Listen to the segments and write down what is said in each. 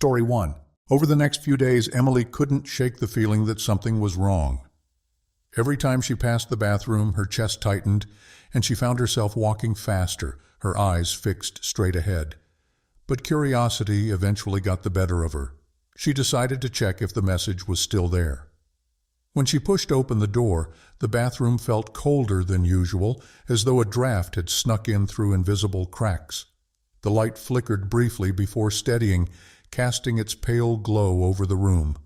Story 1. Over the next few days, Emily couldn't shake the feeling that something was wrong. Every time she passed the bathroom, her chest tightened, and she found herself walking faster, her eyes fixed straight ahead. But curiosity eventually got the better of her. She decided to check if the message was still there. When she pushed open the door, the bathroom felt colder than usual, as though a draft had snuck in through invisible cracks. The light flickered briefly before steadying, casting its pale glow over the room.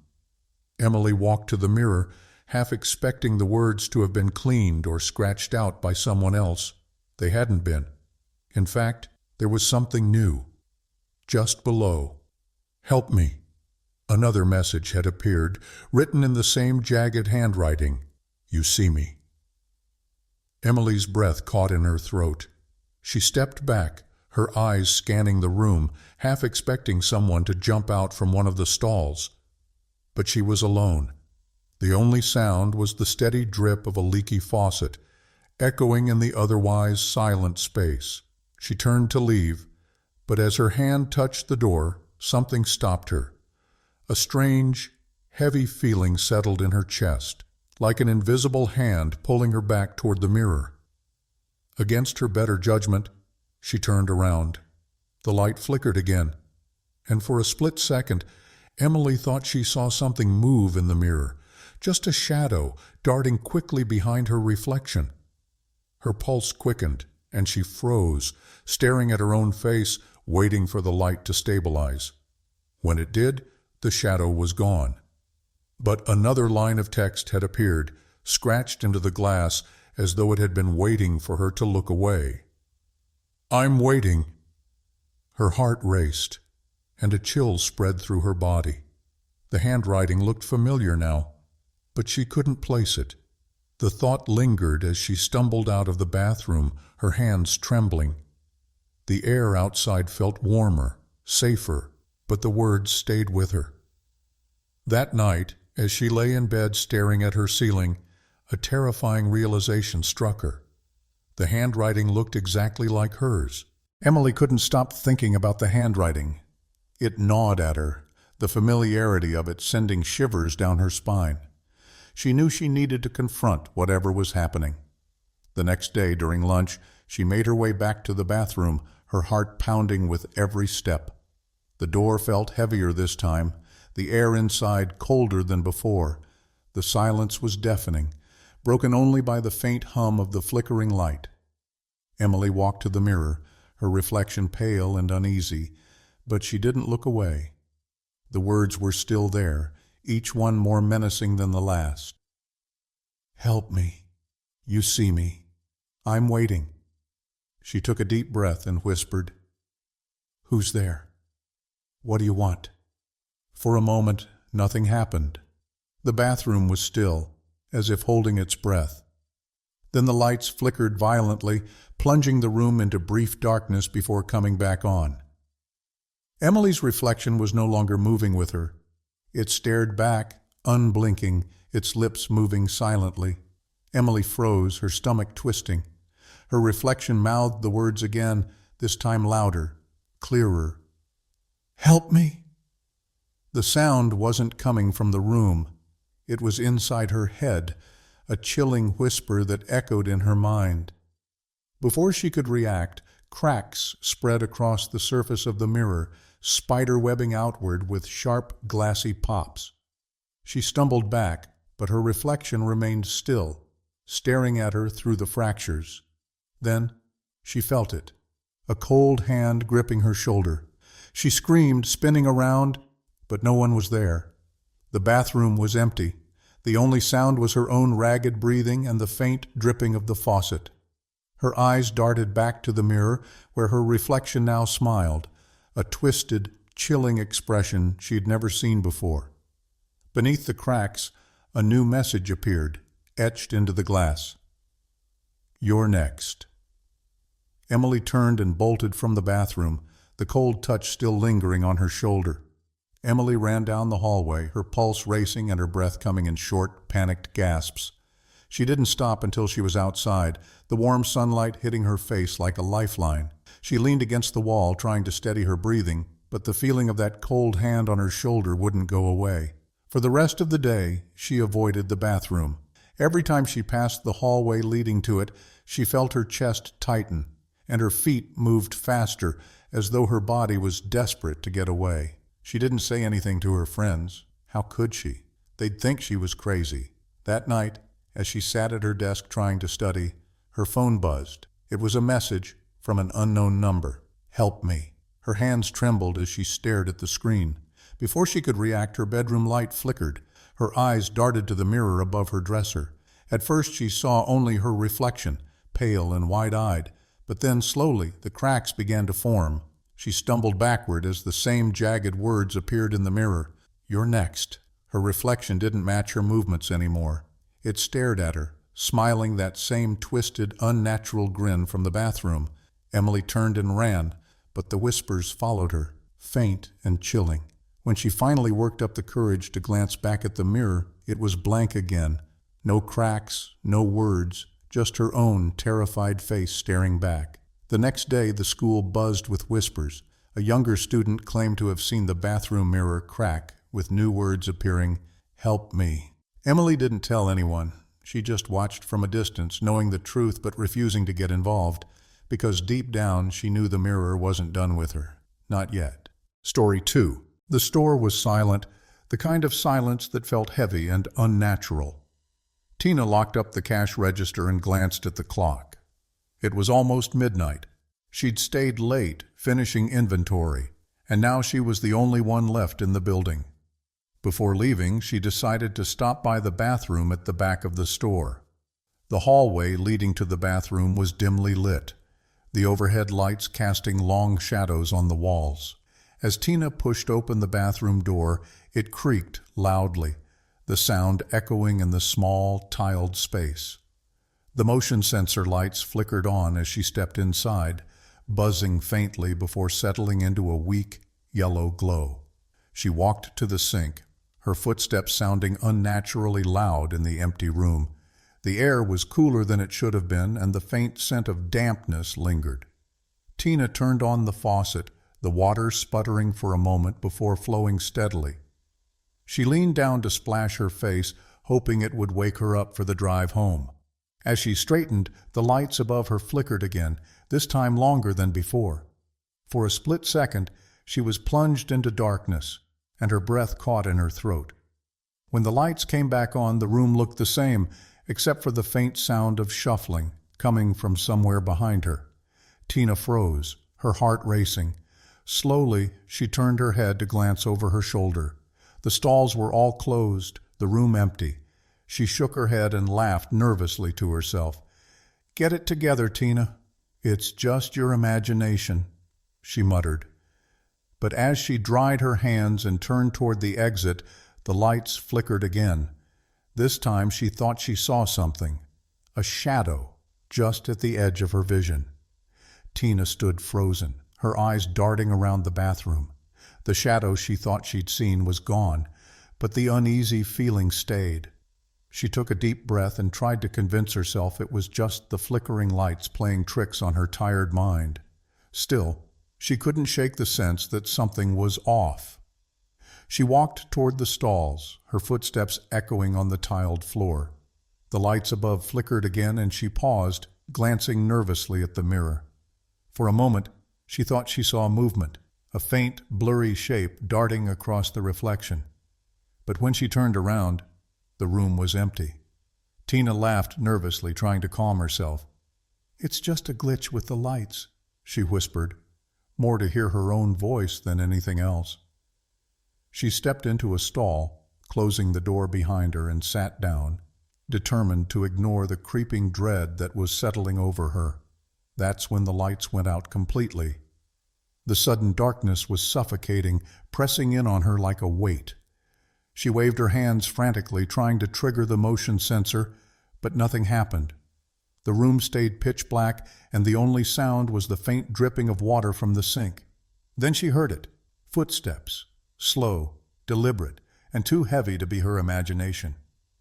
Emily walked to the mirror, half expecting the words to have been cleaned or scratched out by someone else. They hadn't been. In fact, there was something new. Just below. "Help me." Another message had appeared, written in the same jagged handwriting. "You see me." Emily's breath caught in her throat. She stepped back, her eyes scanning the room, half expecting someone to jump out from one of the stalls. But she was alone. The only sound was the steady drip of a leaky faucet, echoing in the otherwise silent space. She turned to leave, but as her hand touched the door, something stopped her. A strange, heavy feeling settled in her chest, like an invisible hand pulling her back toward the mirror. Against her better judgment, she turned around. The light flickered again, and for a split second, Emily thought she saw something move in the mirror, just a shadow darting quickly behind her reflection. Her pulse quickened, and she froze, staring at her own face, waiting for the light to stabilize. When it did, the shadow was gone. But another line of text had appeared, scratched into the glass as though it had been waiting for her to look away. "I'm waiting." Her heart raced, and a chill spread through her body. The handwriting looked familiar now, but she couldn't place it. The thought lingered as she stumbled out of the bathroom, her hands trembling. The air outside felt warmer, safer, but the words stayed with her. That night, as she lay in bed staring at her ceiling, a terrifying realization struck her. The handwriting looked exactly like hers. Emily couldn't stop thinking about the handwriting. It gnawed at her, the familiarity of it sending shivers down her spine. She knew she needed to confront whatever was happening. The next day, during lunch, she made her way back to the bathroom, her heart pounding with every step. The door felt heavier this time, the air inside colder than before. The silence was deafening, broken only by the faint hum of the flickering light. Emily walked to the mirror, her reflection pale and uneasy, but she didn't look away. The words were still there, each one more menacing than the last. "Help me. You see me. I'm waiting." She took a deep breath and whispered, "Who's there? What do you want?" For a moment, nothing happened. The bathroom was still, as if holding its breath. Then the lights flickered violently, plunging the room into brief darkness before coming back on. Emily's reflection was no longer moving with her. It stared back, unblinking, its lips moving silently. Emily froze, her stomach twisting. Her reflection mouthed the words again, this time louder, clearer. "Help me!" The sound wasn't coming from the room. It was inside her head, a chilling whisper that echoed in her mind. Before she could react, cracks spread across the surface of the mirror, spider-webbing outward with sharp, glassy pops. She stumbled back, but her reflection remained still, staring at her through the fractures. Then she felt it, a cold hand gripping her shoulder. She screamed, spinning around, but no one was there. The bathroom was empty. The only sound was her own ragged breathing and the faint dripping of the faucet. Her eyes darted back to the mirror, where her reflection now smiled, a twisted, chilling expression she had never seen before. Beneath the cracks, a new message appeared, etched into the glass. "You're next." Emily turned and bolted from the bathroom, the cold touch still lingering on her shoulder. Emily ran down the hallway, her pulse racing and her breath coming in short, panicked gasps. She didn't stop until she was outside, the warm sunlight hitting her face like a lifeline. She leaned against the wall, trying to steady her breathing, but the feeling of that cold hand on her shoulder wouldn't go away. For the rest of the day, she avoided the bathroom. Every time she passed the hallway leading to it, she felt her chest tighten, and her feet moved faster, as though her body was desperate to get away. She didn't say anything to her friends. How could she? They'd think she was crazy. That night, as she sat at her desk trying to study, her phone buzzed. It was a message from an unknown number. "Help me." Her hands trembled as she stared at the screen. Before she could react, her bedroom light flickered. Her eyes darted to the mirror above her dresser. At first she saw only her reflection, pale and wide-eyed, but then slowly the cracks began to form. She stumbled backward as the same jagged words appeared in the mirror. "You're next." Her reflection didn't match her movements anymore. It stared at her, smiling that same twisted, unnatural grin from the bathroom. Emily turned and ran, but the whispers followed her, faint and chilling. When she finally worked up the courage to glance back at the mirror, it was blank again. No cracks, no words, just her own terrified face staring back. The next day, the school buzzed with whispers. A younger student claimed to have seen the bathroom mirror crack, with new words appearing, "Help me." Emily didn't tell anyone. She just watched from a distance, knowing the truth but refusing to get involved, because deep down she knew the mirror wasn't done with her. Not yet. Story 2. The store was silent, the kind of silence that felt heavy and unnatural. Tina locked up the cash register and glanced at the clock. It was almost midnight. She'd stayed late, finishing inventory, and now she was the only one left in the building. Before leaving, she decided to stop by the bathroom at the back of the store. The hallway leading to the bathroom was dimly lit, the overhead lights casting long shadows on the walls. As Tina pushed open the bathroom door, it creaked loudly, the sound echoing in the small, tiled space. The motion sensor lights flickered on as she stepped inside, buzzing faintly before settling into a weak, yellow glow. She walked to the sink, her footsteps sounding unnaturally loud in the empty room. The air was cooler than it should have been, and the faint scent of dampness lingered. Tina turned on the faucet, the water sputtering for a moment before flowing steadily. She leaned down to splash her face, hoping it would wake her up for the drive home. As she straightened, the lights above her flickered again, this time longer than before. For a split second, she was plunged into darkness, and her breath caught in her throat. When the lights came back on, the room looked the same, except for the faint sound of shuffling coming from somewhere behind her. Tina froze, her heart racing. Slowly, she turned her head to glance over her shoulder. The stalls were all closed, the room empty. She shook her head and laughed nervously to herself. "Get it together, Tina. It's just your imagination," she muttered. But as she dried her hands and turned toward the exit, the lights flickered again. This time she thought she saw something, a shadow, just at the edge of her vision. Tina stood frozen, her eyes darting around the bathroom. The shadow she thought she'd seen was gone, but the uneasy feeling stayed. She took a deep breath and tried to convince herself it was just the flickering lights playing tricks on her tired mind. Still, she couldn't shake the sense that something was off. She walked toward the stalls, her footsteps echoing on the tiled floor. The lights above flickered again, and she paused, glancing nervously at the mirror. For a moment, she thought she saw movement, a faint, blurry shape darting across the reflection. But when she turned around, the room was empty. Tina laughed nervously, trying to calm herself. "It's just a glitch with the lights," she whispered, more to hear her own voice than anything else. She stepped into a stall, closing the door behind her, and sat down, determined to ignore the creeping dread that was settling over her. That's when the lights went out completely. The sudden darkness was suffocating, pressing in on her like a weight. She waved her hands frantically, trying to trigger the motion sensor, but nothing happened. The room stayed pitch black, and the only sound was the faint dripping of water from the sink. Then she heard it. Footsteps. Slow, deliberate, and too heavy to be her imagination.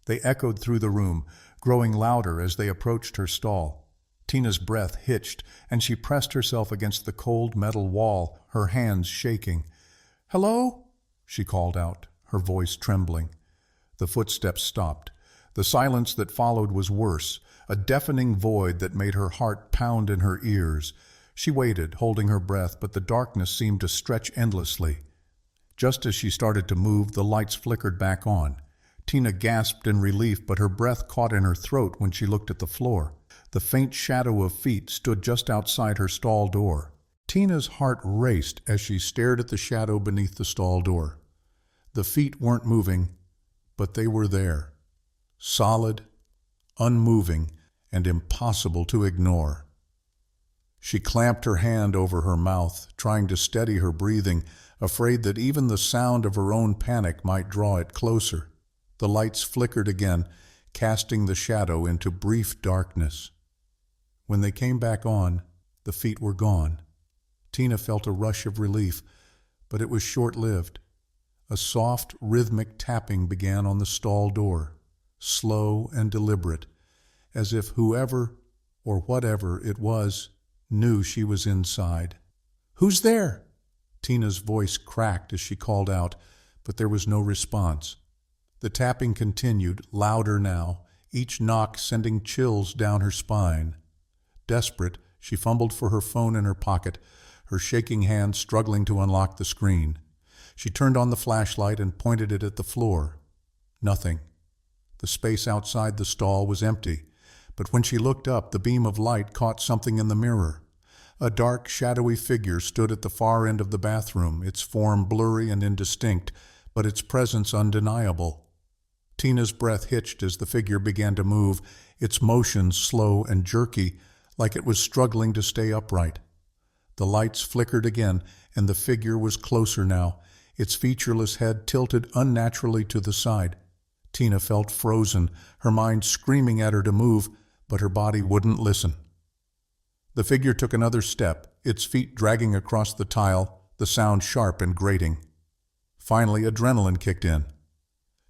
They echoed through the room, growing louder as they approached her stall. Tina's breath hitched, and she pressed herself against the cold metal wall, her hands shaking. "Hello?" she called out, her voice trembling. The footsteps stopped. The silence that followed was worse, a deafening void that made her heart pound in her ears. She waited, holding her breath, but the darkness seemed to stretch endlessly. Just as she started to move, the lights flickered back on. Tina gasped in relief, but her breath caught in her throat when she looked at the floor. The faint shadow of feet stood just outside her stall door. Tina's heart raced as she stared at the shadow beneath the stall door. The feet weren't moving, but they were there. Solid, unmoving, and impossible to ignore. She clamped her hand over her mouth, trying to steady her breathing, afraid that even the sound of her own panic might draw it closer. The lights flickered again, casting the shadow into brief darkness. When they came back on, the feet were gone. Tina felt a rush of relief, but it was short-lived. A soft, rhythmic tapping began on the stall door, slow and deliberate, as if whoever or whatever it was knew she was inside. "Who's there?" Tina's voice cracked as she called out, but there was no response. The tapping continued, louder now, each knock sending chills down her spine. Desperate, she fumbled for her phone in her pocket, her shaking hand struggling to unlock the screen. She turned on the flashlight and pointed it at the floor. Nothing. The space outside the stall was empty, but when she looked up, the beam of light caught something in the mirror. A dark, shadowy figure stood at the far end of the bathroom, its form blurry and indistinct, but its presence undeniable. Tina's breath hitched as the figure began to move, its motions slow and jerky, like it was struggling to stay upright. The lights flickered again, and the figure was closer now, its featureless head tilted unnaturally to the side. Tina felt frozen, her mind screaming at her to move, but her body wouldn't listen. The figure took another step, its feet dragging across the tile, the sound sharp and grating. Finally, adrenaline kicked in.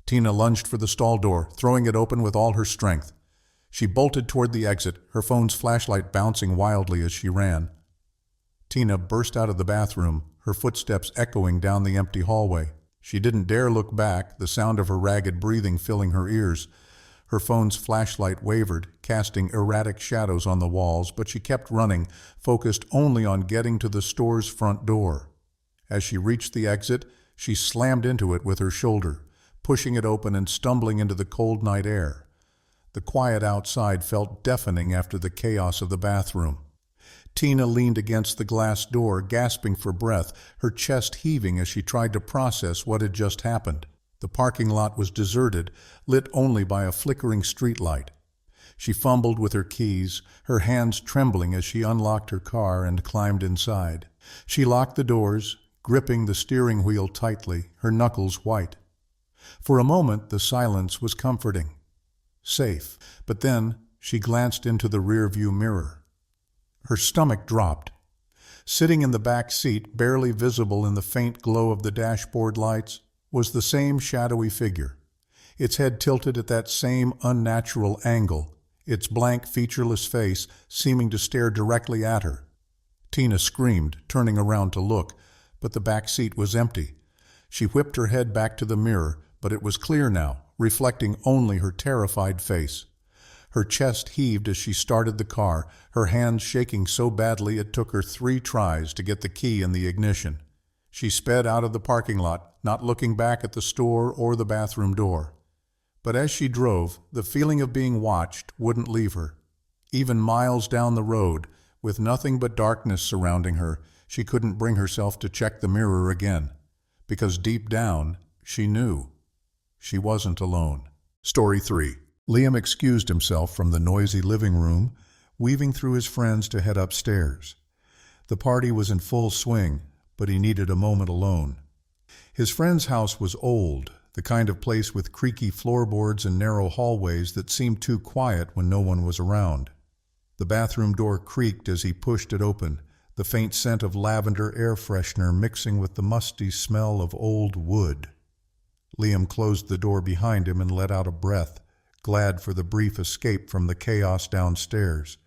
Tina lunged for the stall door, throwing it open with all her strength. She bolted toward the exit, her phone's flashlight bouncing wildly as she ran. Tina burst out of the bathroom, her footsteps echoing down the empty hallway. She didn't dare look back, the sound of her ragged breathing filling her ears. Her phone's flashlight wavered, casting erratic shadows on the walls, but she kept running, focused only on getting to the store's front door. As she reached the exit, she slammed into it with her shoulder, pushing it open and stumbling into the cold night air. The quiet outside felt deafening after the chaos of the bathroom. Tina leaned against the glass door, gasping for breath, her chest heaving as she tried to process what had just happened. The parking lot was deserted, lit only by a flickering streetlight. She fumbled with her keys, her hands trembling as she unlocked her car and climbed inside. She locked the doors, gripping the steering wheel tightly, her knuckles white. For a moment, the silence was comforting. Safe. But then she glanced into the rearview mirror. Her stomach dropped. Sitting in the back seat, barely visible in the faint glow of the dashboard lights, was the same shadowy figure, its head tilted at that same unnatural angle, its blank, featureless face seeming to stare directly at her. Tina screamed, turning around to look, but the back seat was empty. She whipped her head back to the mirror, but it was clear now, reflecting only her terrified face. Her chest heaved as she started the car, her hands shaking so badly it took her 3 tries to get the key in the ignition. She sped out of the parking lot, not looking back at the store or the bathroom door. But as she drove, the feeling of being watched wouldn't leave her. Even miles down the road, with nothing but darkness surrounding her, she couldn't bring herself to check the mirror again. Because deep down, she knew. She wasn't alone. Story 3. Liam excused himself from the noisy living room, weaving through his friends to head upstairs. The party was in full swing, but he needed a moment alone. His friend's house was old, the kind of place with creaky floorboards and narrow hallways that seemed too quiet when no one was around. The bathroom door creaked as he pushed it open, the faint scent of lavender air freshener mixing with the musty smell of old wood. Liam closed the door behind him and let out a breath, glad for the brief escape from the chaos downstairs.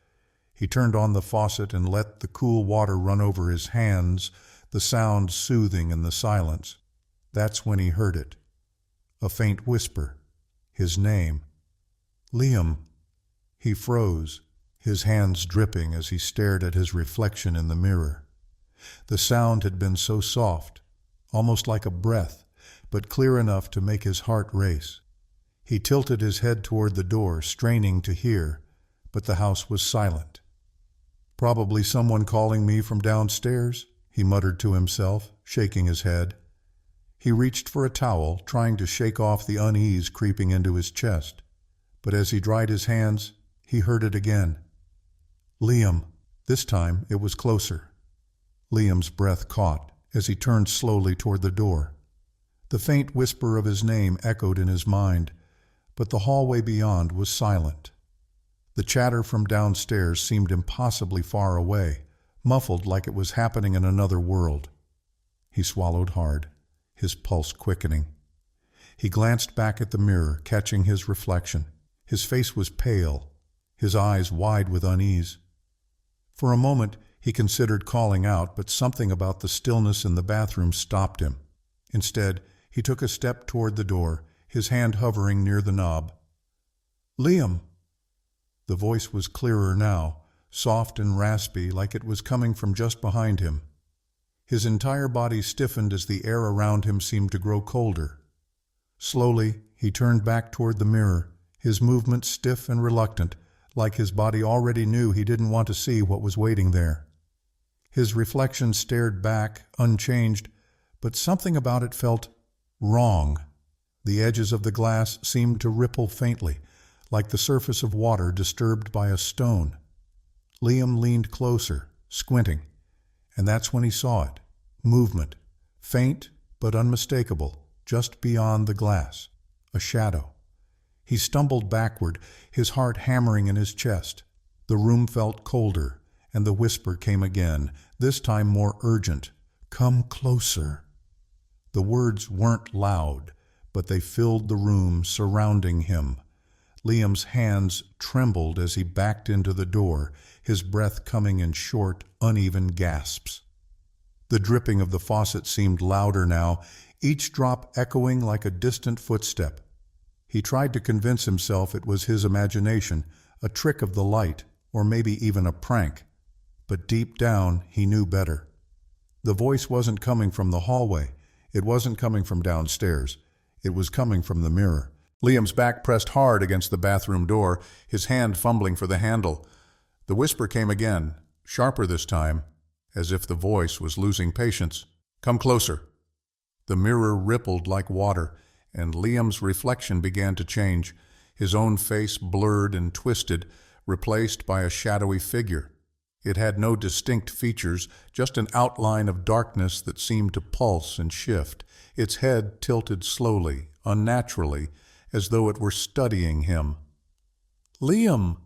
He turned on the faucet and let the cool water run over his hands, the sound soothing in the silence. That's when he heard it. A faint whisper. His name. Liam. He froze, his hands dripping as he stared at his reflection in the mirror. The sound had been so soft, almost like a breath, but clear enough to make his heart race. He tilted his head toward the door, straining to hear, but the house was silent. "Probably someone calling me from downstairs," he muttered to himself, shaking his head. He reached for a towel, trying to shake off the unease creeping into his chest. But as he dried his hands, he heard it again. Liam. This time it was closer. Liam's breath caught as he turned slowly toward the door. The faint whisper of his name echoed in his mind, but the hallway beyond was silent. The chatter from downstairs seemed impossibly far away, muffled like it was happening in another world. He swallowed hard, his pulse quickening. He glanced back at the mirror, catching his reflection. His face was pale, his eyes wide with unease. For a moment, he considered calling out, but something about the stillness in the bathroom stopped him. Instead, he took a step toward the door, his hand hovering near the knob. "Liam!" The voice was clearer now, soft and raspy, like it was coming from just behind him. His entire body stiffened as the air around him seemed to grow colder. Slowly, he turned back toward the mirror, his movements stiff and reluctant, like his body already knew he didn't want to see what was waiting there. His reflection stared back, unchanged, but something about it felt wrong. The edges of the glass seemed to ripple faintly, like the surface of water disturbed by a stone. Liam leaned closer, squinting, and that's when he saw it. Movement, faint but unmistakable, just beyond the glass. A shadow. He stumbled backward, his heart hammering in his chest. The room felt colder, and the whisper came again, this time more urgent. "Come closer." The words weren't loud, but they filled the room, surrounding him. Liam's hands trembled as he backed into the door, his breath coming in short, uneven gasps. The dripping of the faucet seemed louder now, each drop echoing like a distant footstep. He tried to convince himself it was his imagination, a trick of the light, or maybe even a prank. But deep down, he knew better. The voice wasn't coming from the hallway. It wasn't coming from downstairs. It was coming from the mirror. Liam's back pressed hard against the bathroom door, his hand fumbling for the handle. The whisper came again, sharper this time, as if the voice was losing patience. "Come closer." The mirror rippled like water, and Liam's reflection began to change, his own face blurred and twisted, replaced by a shadowy figure. It had no distinct features, just an outline of darkness that seemed to pulse and shift, its head tilted slowly, unnaturally, as though it were studying him. "Liam!"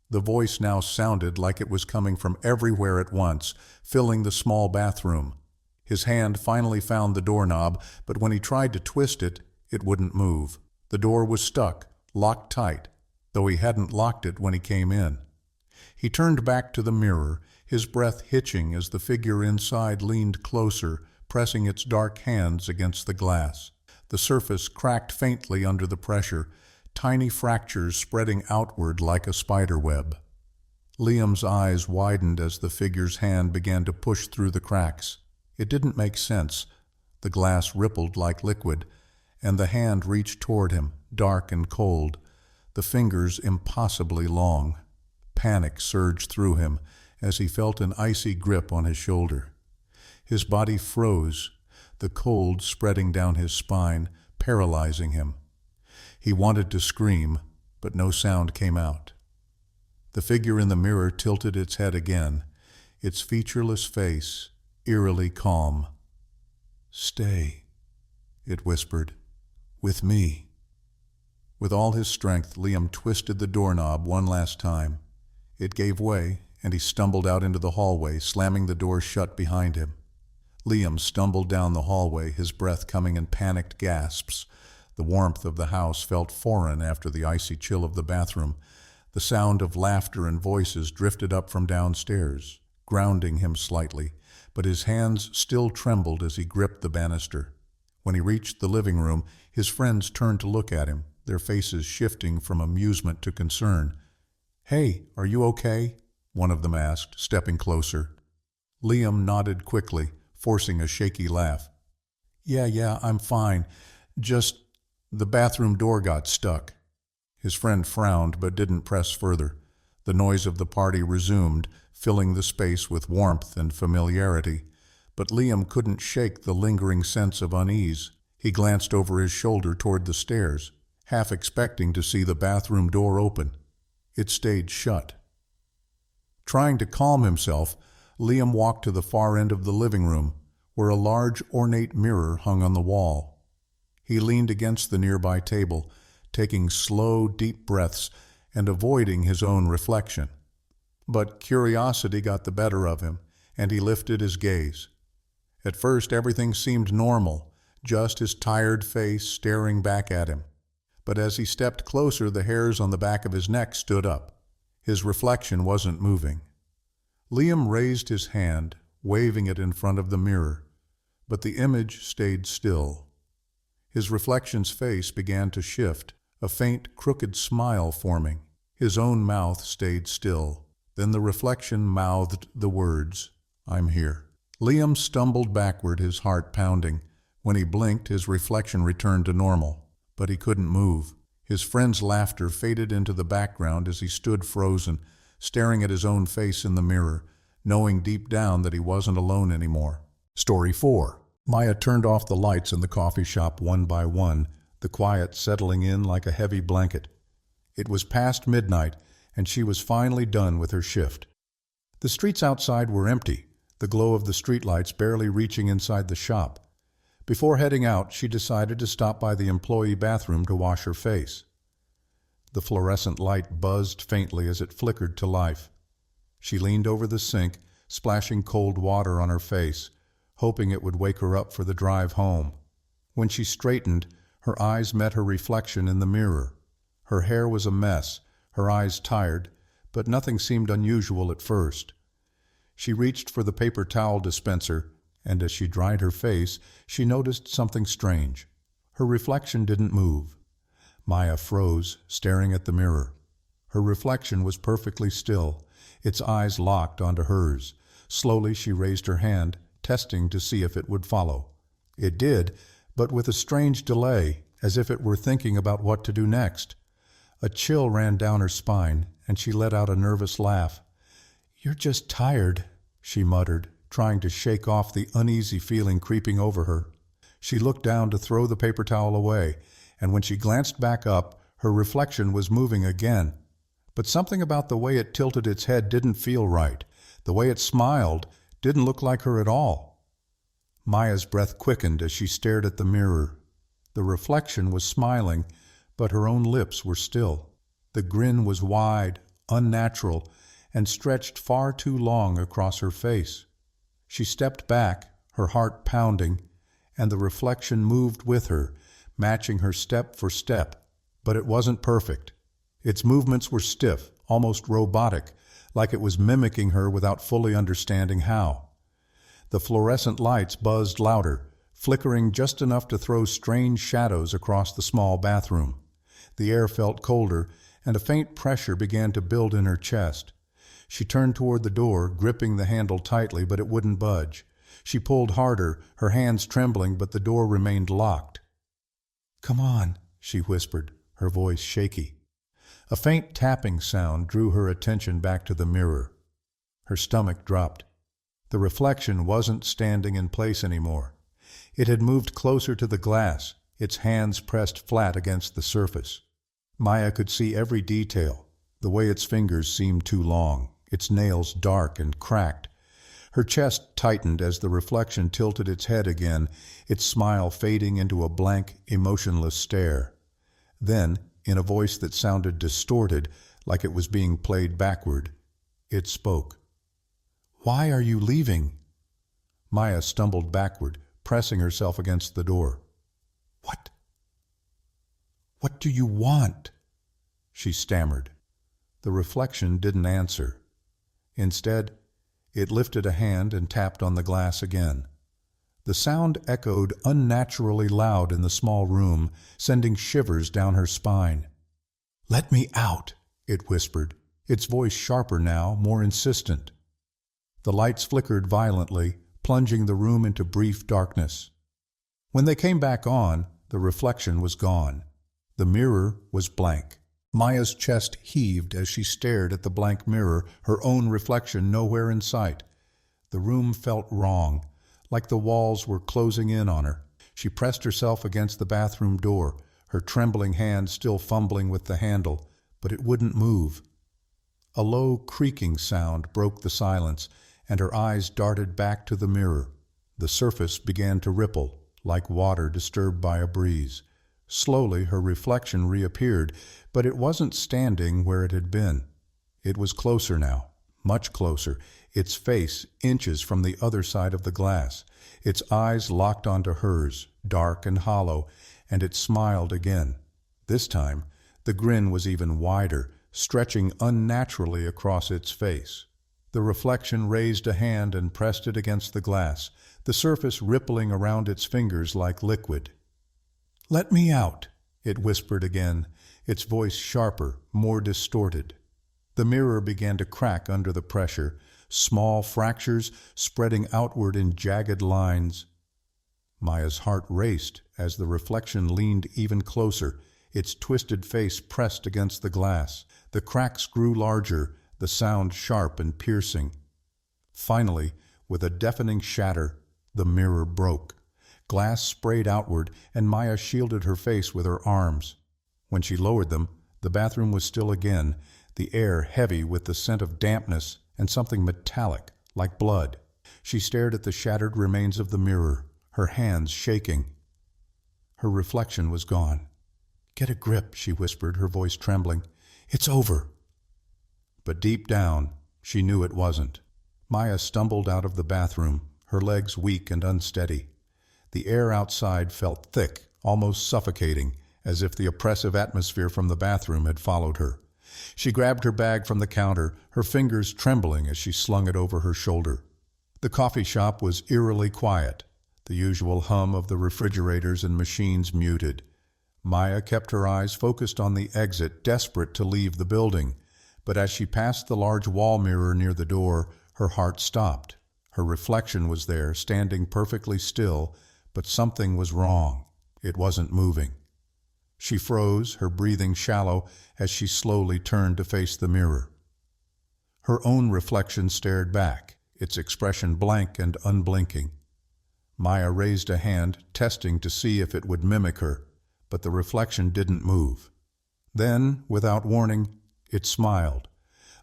The voice now sounded like it was coming from everywhere at once, filling the small bathroom. His hand finally found the doorknob, but when he tried to twist it, it wouldn't move. The door was stuck, locked tight, though he hadn't locked it when he came in. He turned back to the mirror, his breath hitching as the figure inside leaned closer, pressing its dark hands against the glass. The surface cracked faintly under the pressure, tiny fractures spreading outward like a spider web. Liam's eyes widened as the figure's hand began to push through the cracks. It didn't make sense. The glass rippled like liquid, and the hand reached toward him, dark and cold, the fingers impossibly long. Panic surged through him as he felt an icy grip on his shoulder. His body froze, the cold spreading down his spine, paralyzing him. He wanted to scream, but no sound came out. The figure in the mirror tilted its head again, its featureless face eerily calm. "Stay," it whispered, "with me." With all his strength, Liam twisted the doorknob one last time. It gave way, and he stumbled out into the hallway, slamming the door shut behind him. Liam stumbled down the hallway, his breath coming in panicked gasps. The warmth of the house felt foreign after the icy chill of the bathroom. The sound of laughter and voices drifted up from downstairs, grounding him slightly, but his hands still trembled as he gripped the banister. When he reached the living room, his friends turned to look at him, their faces shifting from amusement to concern. "Hey, are you okay?" one of them asked, stepping closer. Liam nodded quickly, forcing a shaky laugh. Yeah, I'm fine. Just the bathroom door got stuck." His friend frowned but didn't press further. The noise of the party resumed, filling the space with warmth and familiarity. But Liam couldn't shake the lingering sense of unease. He glanced over his shoulder toward the stairs, half expecting to see the bathroom door open. It stayed shut. Trying to calm himself, Liam walked to the far end of the living room, where a large ornate mirror hung on the wall. He leaned against the nearby table, taking slow, deep breaths and avoiding his own reflection. But curiosity got the better of him, and he lifted his gaze. At first, everything seemed normal, just his tired face staring back at him. But as he stepped closer, the hairs on the back of his neck stood up. His reflection wasn't moving. Liam raised his hand, waving it in front of the mirror, but the image stayed still. His reflection's face began to shift, a faint, crooked smile forming. His own mouth stayed still. Then the reflection mouthed the words, "I'm here." Liam stumbled backward, his heart pounding. When he blinked, his reflection returned to normal, but he couldn't move. His friend's laughter faded into the background as he stood frozen, staring at his own face in the mirror, knowing deep down that he wasn't alone anymore. Story 4. Maya turned off the lights in the coffee shop one by one, the quiet settling in like a heavy blanket. It was past midnight, and she was finally done with her shift. The streets outside were empty, the glow of the streetlights barely reaching inside the shop. Before heading out, she decided to stop by the employee bathroom to wash her face. The fluorescent light buzzed faintly as it flickered to life. She leaned over the sink, splashing cold water on her face, hoping it would wake her up for the drive home. When she straightened, her eyes met her reflection in the mirror. Her hair was a mess, her eyes tired, but nothing seemed unusual at first. She reached for the paper towel dispenser, and as she dried her face, she noticed something strange. Her reflection didn't move. Maya froze, staring at the mirror. Her reflection was perfectly still, its eyes locked onto hers. Slowly she raised her hand, testing to see if it would follow. It did, but with a strange delay, as if it were thinking about what to do next. A chill ran down her spine, and she let out a nervous laugh. "You're just tired," she muttered, trying to shake off the uneasy feeling creeping over her. She looked down to throw the paper towel away, and when she glanced back up, her reflection was moving again. But something about the way it tilted its head didn't feel right. The way it smiled didn't look like her at all. Maya's breath quickened as she stared at the mirror. The reflection was smiling, but her own lips were still. The grin was wide, unnatural, and stretched far too long across her face. She stepped back, her heart pounding, and the reflection moved with her, matching her step for step. But it wasn't perfect. Its movements were stiff, almost robotic, like it was mimicking her without fully understanding how. The fluorescent lights buzzed louder, flickering just enough to throw strange shadows across the small bathroom. The air felt colder, and a faint pressure began to build in her chest. She turned toward the door, gripping the handle tightly, but it wouldn't budge. She pulled harder, her hands trembling, but the door remained locked. "Come on," she whispered, her voice shaky. A faint tapping sound drew her attention back to the mirror. Her stomach dropped. The reflection wasn't standing in place anymore. It had moved closer to the glass, its hands pressed flat against the surface. Maya could see every detail, the way its fingers seemed too long, its nails dark and cracked. Her chest tightened as the reflection tilted its head again, its smile fading into a blank, emotionless stare. Then, in a voice that sounded distorted, like it was being played backward, it spoke. "Why are you leaving?" Maya stumbled backward, pressing herself against the door. What do you want?" she stammered. The reflection didn't answer. Instead, It lifted a hand and tapped on the glass again. The sound echoed unnaturally loud in the small room, sending shivers down her spine. "Let me out," it whispered, its voice sharper now, more insistent. The lights flickered violently, plunging the room into brief darkness. When they came back on, the reflection was gone. The mirror was blank. Maya's chest heaved as she stared at the blank mirror, her own reflection nowhere in sight. The room felt wrong, like the walls were closing in on her. She pressed herself against the bathroom door, her trembling hand still fumbling with the handle, but it wouldn't move. A low creaking sound broke the silence, and her eyes darted back to the mirror. The surface began to ripple, like water disturbed by a breeze. Slowly her reflection reappeared, but it wasn't standing where it had been. It was closer now, much closer, its face inches from the other side of the glass. Its eyes locked onto hers, dark and hollow, and it smiled again. This time, the grin was even wider, stretching unnaturally across its face. The reflection raised a hand and pressed it against the glass, the surface rippling around its fingers like liquid. "Let me out," it whispered again, its voice sharper, more distorted. The mirror began to crack under the pressure, small fractures spreading outward in jagged lines. Maya's heart raced as the reflection leaned even closer, its twisted face pressed against the glass. The cracks grew larger, the sound sharp and piercing. Finally, with a deafening shatter, the mirror broke. Glass sprayed outward, and Maya shielded her face with her arms. When she lowered them, the bathroom was still again, the air heavy with the scent of dampness and something metallic, like blood. She stared at the shattered remains of the mirror, her hands shaking. Her reflection was gone. "Get a grip," she whispered, her voice trembling. "It's over." But deep down, she knew it wasn't. Maya stumbled out of the bathroom, her legs weak and unsteady. The air outside felt thick, almost suffocating, as if the oppressive atmosphere from the bathroom had followed her. She grabbed her bag from the counter, her fingers trembling as she slung it over her shoulder. The coffee shop was eerily quiet, the usual hum of the refrigerators and machines muted. Maya kept her eyes focused on the exit, desperate to leave the building. But as she passed the large wall mirror near the door, her heart stopped. Her reflection was there, standing perfectly still, but something was wrong. It wasn't moving. She froze, her breathing shallow, as she slowly turned to face the mirror. Her own reflection stared back, its expression blank and unblinking. Maya raised a hand, testing to see if it would mimic her, but the reflection didn't move. Then, without warning, it smiled,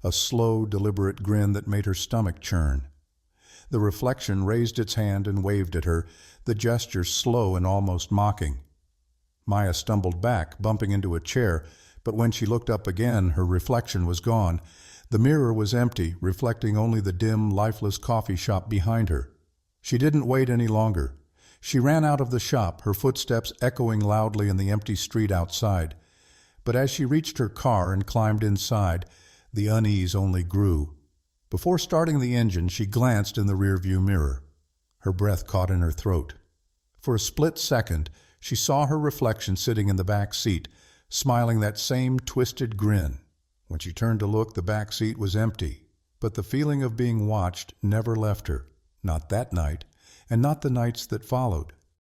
a slow, deliberate grin that made her stomach churn. The reflection raised its hand and waved at her, the gesture slow and almost mocking. Maya stumbled back, bumping into a chair, but when she looked up again, her reflection was gone. The mirror was empty, reflecting only the dim, lifeless coffee shop behind her. She didn't wait any longer. She ran out of the shop, her footsteps echoing loudly in the empty street outside. But as she reached her car and climbed inside, the unease only grew. Before starting the engine, she glanced in the rearview mirror. Her breath caught in her throat. For a split second, she saw her reflection sitting in the back seat, smiling that same twisted grin. When she turned to look, the back seat was empty. But the feeling of being watched never left her, not that night, and not the nights that followed.